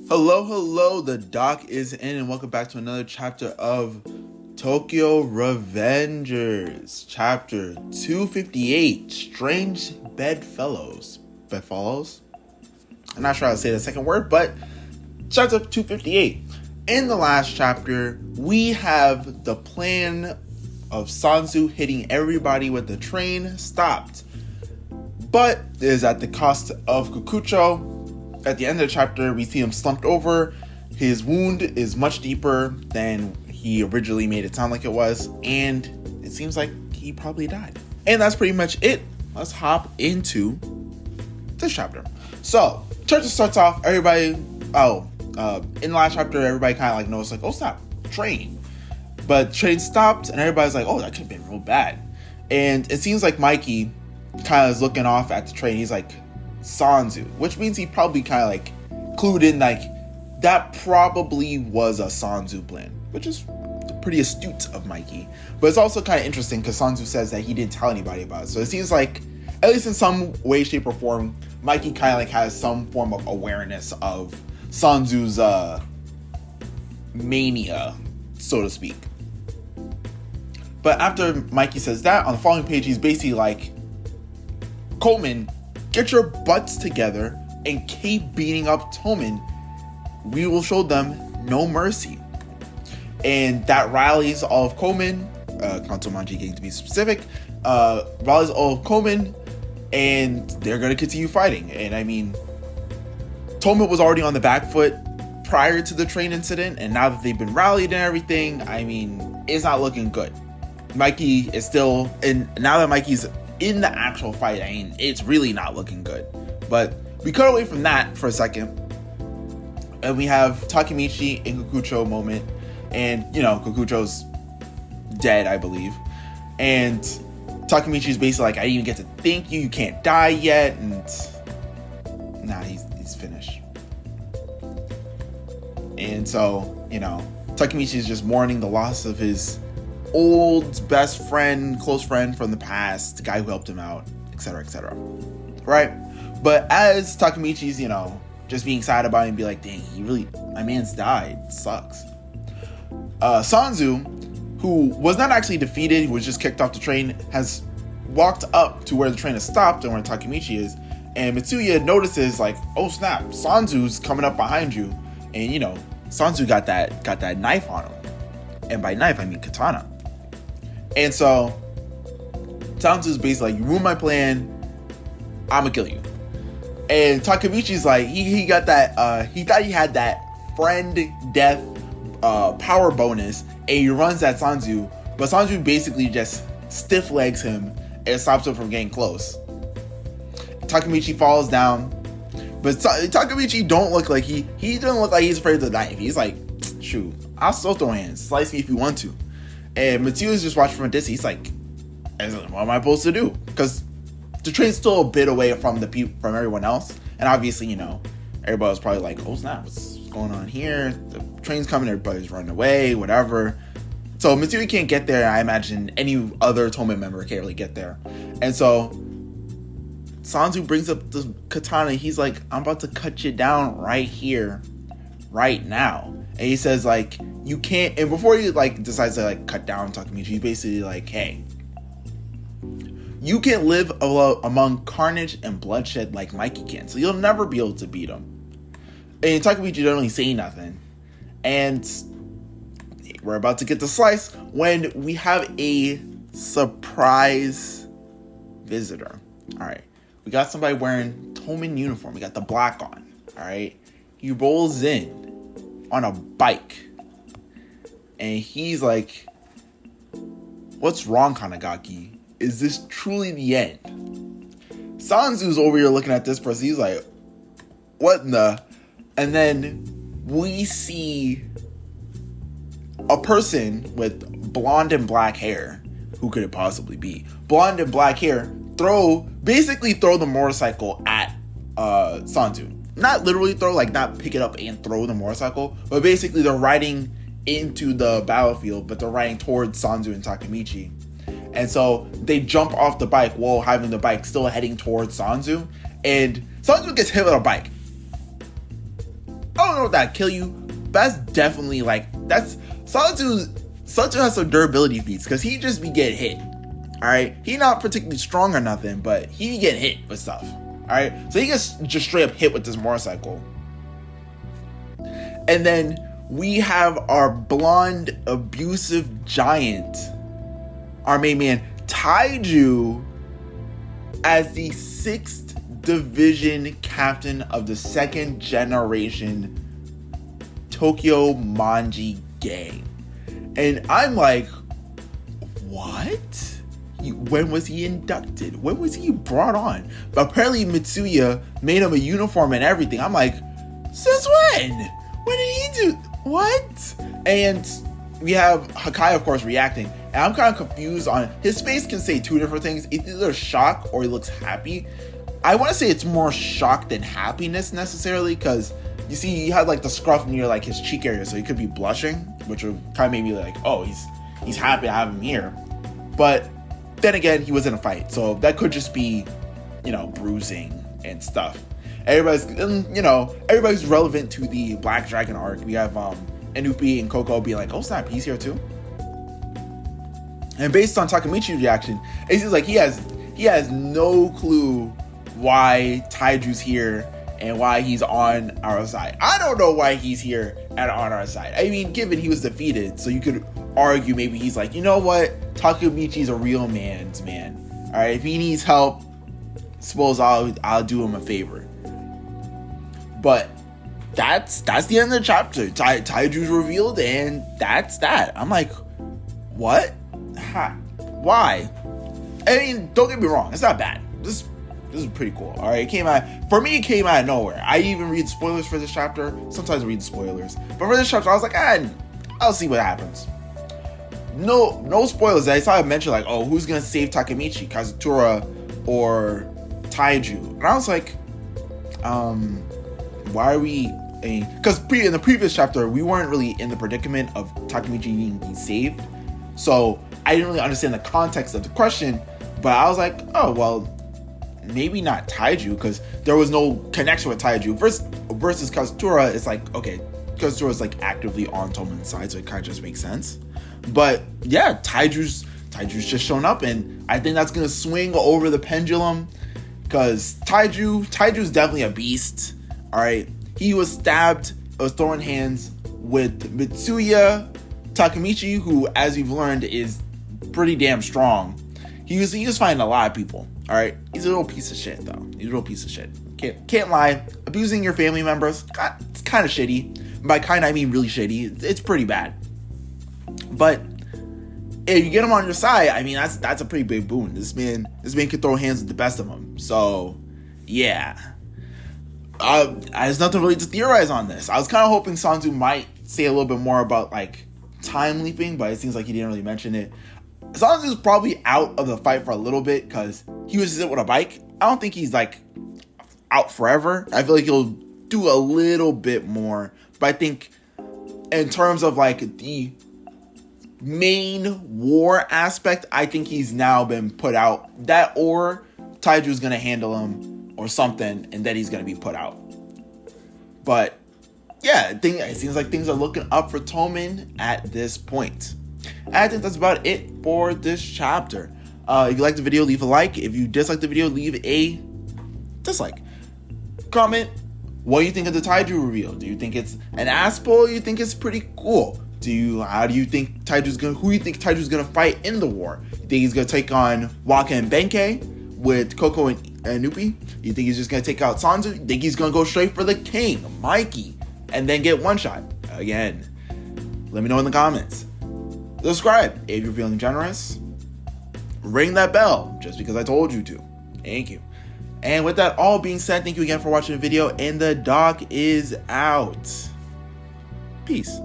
Hello, the doc is in and welcome back to another chapter of Tokyo Revengers, chapter 258, Strange Bedfellows. Bedfellows? I'm not sure how to say the second word, but chapter 258. In the last chapter, we have the plan of Sanzu hitting everybody with the train stopped, but it is at the cost of Kokucho. At the end of the chapter, we see him slumped over. His wound is much deeper than he originally made it sound like it was, and it seems like he probably died. And that's pretty much it. Let's hop into this chapter. So, chapter starts off, everybody, in the last chapter, everybody kind of like noticed, like, oh snap, train. But train stopped, and everybody's like, oh, that could have been real bad. And it seems like Mikey kind of is looking off at the train. He's like, Sanzu, which means he probably kind of like clued in, like, that probably was a Sanzu plan, which is pretty astute of Mikey. But it's also kind of interesting because Sanzu says that he didn't tell anybody about it. So it seems like, at least in some way, shape, or form, Mikey kind of like has some form of awareness of Sanzu's mania, so to speak. But after Mikey says that, on the following page, he's basically like, Coleman, get your butts together and keep beating up Toman. We will show them no mercy. And that rallies all of Komen, Kanto Manji gang to be specific, rallies all of Komen, and they're going to continue fighting. And I mean, Toman was already on the back foot prior to the train incident, and now that they've been rallied and everything, I mean, it's not looking good. Mikey is still, and now that Mikey's in the actual fight, I mean, it's really not looking good. But we cut away from that for a second, and we have Takemitchy and Kokucho moment, and you know, Kokucho's dead, I believe, and Takemitchy's basically like, I didn't even get to thank you, you can't die yet, and nah, he's finished. And so, you know, Takemitchy's just mourning the loss of his old best friend, close friend from the past, the guy who helped him out, etc., etc. Right? But as Takemitchy's, you know, just being sad about it and be like, dang, my man's died. It sucks. Sanzu, who was not actually defeated, who was just kicked off the train, has walked up to where the train has stopped and where Takemitchy is, and Mitsuya notices, like, oh snap, Sanzu's coming up behind you, and you know, Sanzu got that knife on him, and by knife I mean katana. And so Sanzu's basically like, you ruined my plan, I'ma kill you. And Takemitchy's like, he got that, he thought he had that friend death power bonus, and he runs at Sanzu, but Sanzu basically just stiff legs him and stops him from getting close. Takemitchy falls down, but Takemitchy don't look like he doesn't look like he's afraid of the knife. He's like, shoot, I'll still throw hands, slice me if you want to. And Matsu's just watching from a distance. He's like, what am I supposed to do? Because the train's still a bit away from from everyone else, and obviously, you know, everybody was probably like, oh snap, what's going on here? The train's coming, everybody's running away, whatever. So Mitsui can't get there. I imagine any other Tomen member can't really get there. And so Sanzu brings up the katana. He's like, I'm about to cut you down right here, right now. And he says, like, you can't, and before he like decides to like cut down Takemitchy, he's basically like, hey, you can't live among carnage and bloodshed like Mikey can, so you'll never be able to beat him. And Takemitchy doesn't really say nothing. And we're about to get the slice when we have a surprise visitor. All right, we got somebody wearing Tomen uniform. We got the black on. All right, he rolls in on a bike, and he's like, what's wrong, Kanagaki? Is this truly the end? Sanzu's over here looking at this person. He's like, what in the? And then we see a person with blonde and black hair. Who could it possibly be? Blonde and black hair basically throw the motorcycle at Sanzu. Not literally throw, like not pick it up and throw the motorcycle, but basically they're riding into the battlefield, but they're riding towards Sanzu and Takemitchy. And so they jump off the bike while having the bike still heading towards Sanzu, and Sanzu gets hit with a bike. don't know if that'd kill you, but that's definitely like, that's, Sanzu has some durability feats, because he just be getting hit. Alright, he not particularly strong or nothing, but he get hit with stuff. Alright, so he gets just straight up hit with this motorcycle. And then we have our blonde, abusive giant, our main man, Taiju, as the 6th Division captain of the 2nd generation Tokyo Manji gang. And I'm like, what? When was he inducted? When was he brought on? But apparently Mitsuya made him a uniform and everything. I'm like, since when? When did he do what? And we have Hakai, of course, reacting. And I'm kind of confused on his face can say two different things. It's either shock or he looks happy. I want to say it's more shock than happiness necessarily, because you see he had like the scruff near like his cheek area, so he could be blushing, which would kind of make me like, oh, he's happy to have him here. But then again, he was in a fight, so that could just be, you know, bruising and stuff. Everybody's relevant to the Black Dragon arc. We have Inupi and Coco being like, oh snap, he's here too. And based on Takemitchy's reaction, it seems like he has no clue why Taiju's here and why he's on our side. I don't know why he's here and on our side. I mean, given he was defeated, so you could argue maybe he's like, you know what, Takemitchy's a real man's man. All right, if he needs help, suppose I'll do him a favor. But that's the end of the chapter. Taiju's revealed, and that's that. I'm like, what? Why? I mean, don't get me wrong, it's not bad. This is pretty cool. All right, it came out of nowhere. I even read spoilers for this chapter. Sometimes I read spoilers, but for this chapter, I was like, I'll see what happens. No spoilers. I saw it mention like, oh, who's gonna save Takemitchy, Kazutora, or Taiju? And I was like, why are we? Because in the previous chapter, we weren't really in the predicament of Takemitchy being saved, so I didn't really understand the context of the question. But I was like, oh well, maybe not Taiju, because there was no connection with Taiju. Versus Kazutora, it's like, okay, Kazutora is like actively on Toman's side, so it kind of just makes sense. But yeah, Taiju's just shown up, and I think that's gonna swing over the pendulum, because Taiju's definitely a beast. All right, he was stabbed, was thrown hands with Mitsuya Takemitchy, who, as we've learned, is pretty damn strong. He was fighting a lot of people. All right, he's a little piece of shit though. He's a real piece of shit. Can't lie. Abusing your family members, it's kind of shitty. By kind, I mean really shitty. It's pretty bad. But if you get him on your side, I mean that's a pretty big boon. This man can throw hands with the best of them. So yeah, there's nothing really to theorize on this. I was kind of hoping Sanzu might say a little bit more about like time leaping, but it seems like he didn't really mention it. Sanzu's probably out of the fight for a little bit because he was hit with a bike. I don't think he's like out forever. I feel like he'll do a little bit more, but I think in terms of like the main war aspect, I think he's now been put out. That or Taiju's gonna handle him or something, and then he's gonna be put out. But yeah, it seems like things are looking up for Toman at this point. And I think that's about it for this chapter. If you liked the video, leave a like. If you dislike the video, leave a dislike. Comment what you think of the Taiju reveal. Do you think it's an ass pull? Or you think it's pretty cool? How do you think who do you think Taiju's gonna fight in the war? You think he's gonna take on Waka and Benkei with Coco and Nupi? You think he's just gonna take out Sanzu? You think he's gonna go straight for the king, Mikey, and then get one shot? Again, let me know in the comments. Subscribe if you're feeling generous. Ring that bell just because I told you to. Thank you. And with that all being said, thank you again for watching the video, and the doc is out. Peace.